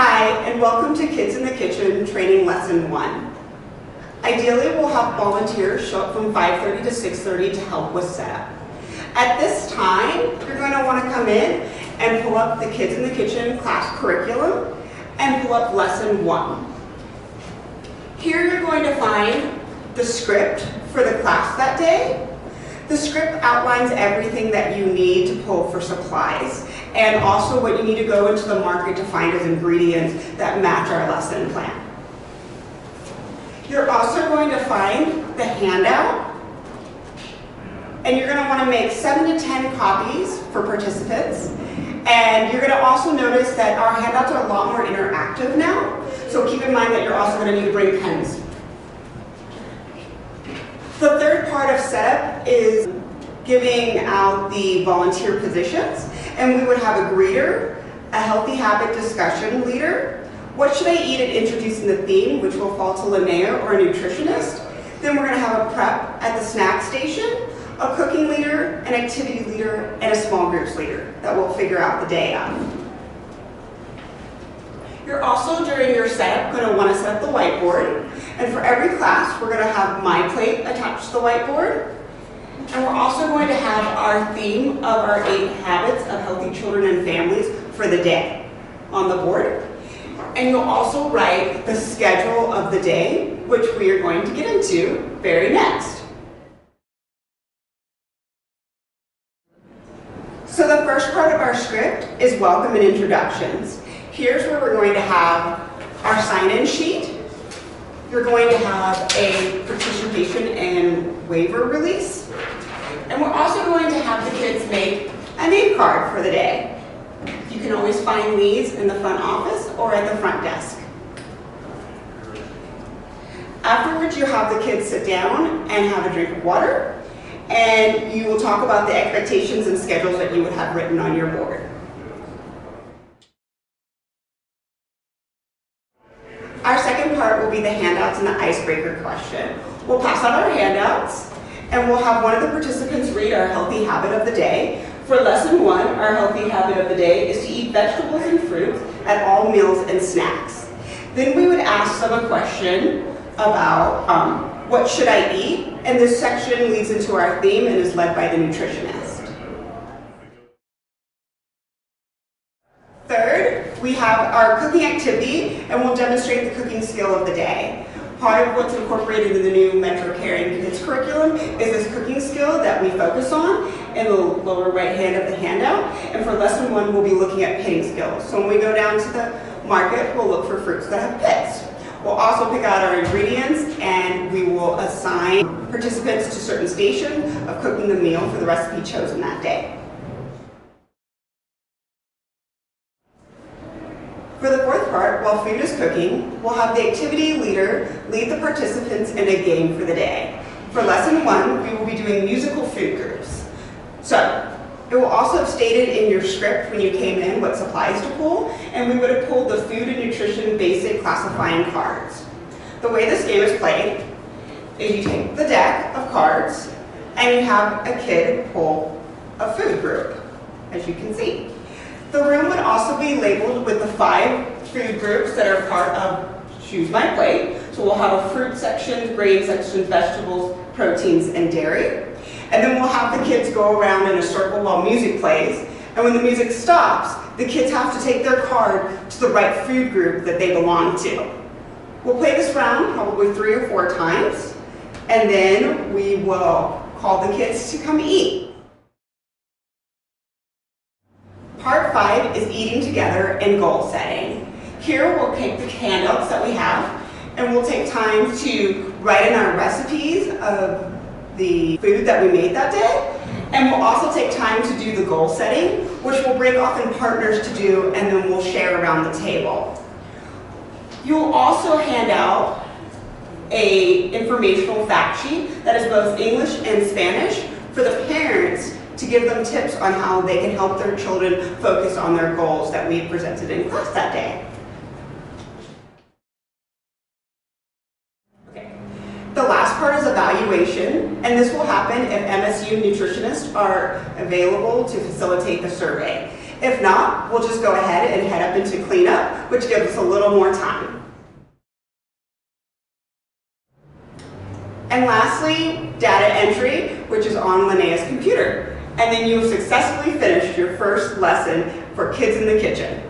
Hi, and welcome to Kids in the Kitchen Training Lesson 1. Ideally, we'll have volunteers show up from 5:30 to 6:30 to help with setup. At this time, you're going to want to come in and pull up the Kids in the Kitchen class curriculum and pull up Lesson 1. Here you're going to find the script for the class that day. The script outlines everything that you need to pull for supplies and also what you need to go into the market to find as ingredients that match our lesson plan. You're also going to find the handout, and you're going to want to make 7 to 10 copies for participants. And you're going to also notice that our handouts are a lot more interactive now, so keep in mind that you're also going to need to bring pens. The third part of setup is giving out the volunteer positions, and we would have a greeter, a healthy habit discussion leader, what should I eat, and introducing the theme, which will fall to Linnea or a nutritionist. Then we're going to have a prep at the snack station, a cooking leader, an activity leader, and a small groups leader that will figure out the day out. You're also, during your setup, going to want to set up the whiteboard. And for every class, we're going to have my plate attached to the whiteboard. And we're also going to have our theme of our 8 habits of healthy children and families for the day on the board. And you'll also write the schedule of the day, which we are going to get into very next. So the first part of our script is welcome and introductions. Here's where we're going to have our sign-in sheet. You're going to have a participation and waiver release. And we're also going to have the kids make a name card for the day. You can always find these in the front office or at the front desk. Afterwards, you have the kids sit down and have a drink of water, and you will talk about the expectations and schedules that you would have written on your board. Our second part will be the handouts and the icebreaker question. We'll pass out our handouts, and we'll have one of the participants read our healthy habit of the day. For lesson 1, our healthy habit of the day is to eat vegetables and fruits at all meals and snacks. Then we would ask them a question about what should I eat, and this section leads into our theme and is led by the nutritionist. Third, we have our cooking activity, and we'll demonstrate the cooking skill of the day. Part of what's incorporated in the new Metro Caring Kids curriculum is this cooking skill that we focus on in the lower right hand of the handout. And for lesson 1, we'll be looking at pitting skills. So when we go down to the market, we'll look for fruits that have pits. We'll also pick out our ingredients, and we will assign participants to certain stations of cooking the meal for the recipe chosen that day. For the fourth part, while food is cooking, we'll have the activity leader lead the participants in a game for the day. For lesson 1, we will be doing musical food groups. So, it will also have stated in your script when you came in what supplies to pull, and we would have pulled the food and nutrition basic classifying cards. The way this game is played is you take the deck of cards and you have a kid pull a food group, as you can see. The room would also be labeled with the 5 food groups that are part of Choose My Plate. So we'll have a fruit section, grain section, vegetables, proteins, and dairy. And then we'll have the kids go around in a circle while music plays. And when the music stops, the kids have to take their card to the right food group that they belong to. We'll play this round probably 3 or 4 times, and then we will call the kids to come eat. Part 5 is eating together and goal setting. Here we'll take the handouts that we have, and we'll take time to write in our recipes of the food that we made that day, and we'll also take time to do the goal setting, which we'll break off in partners to do, and then we'll share around the table. You'll also hand out an informational fact sheet that is both English and Spanish for the parents to give them tips on how they can help their children focus on their goals that we presented in class that day. Okay. The last part is evaluation, and this will happen if MSU nutritionists are available to facilitate the survey. If not, we'll just go ahead and head up into cleanup, which gives us a little more time. And lastly, data entry, which is on Linnea's computer. And then you've successfully finished your first lesson for Kids in the Kitchen.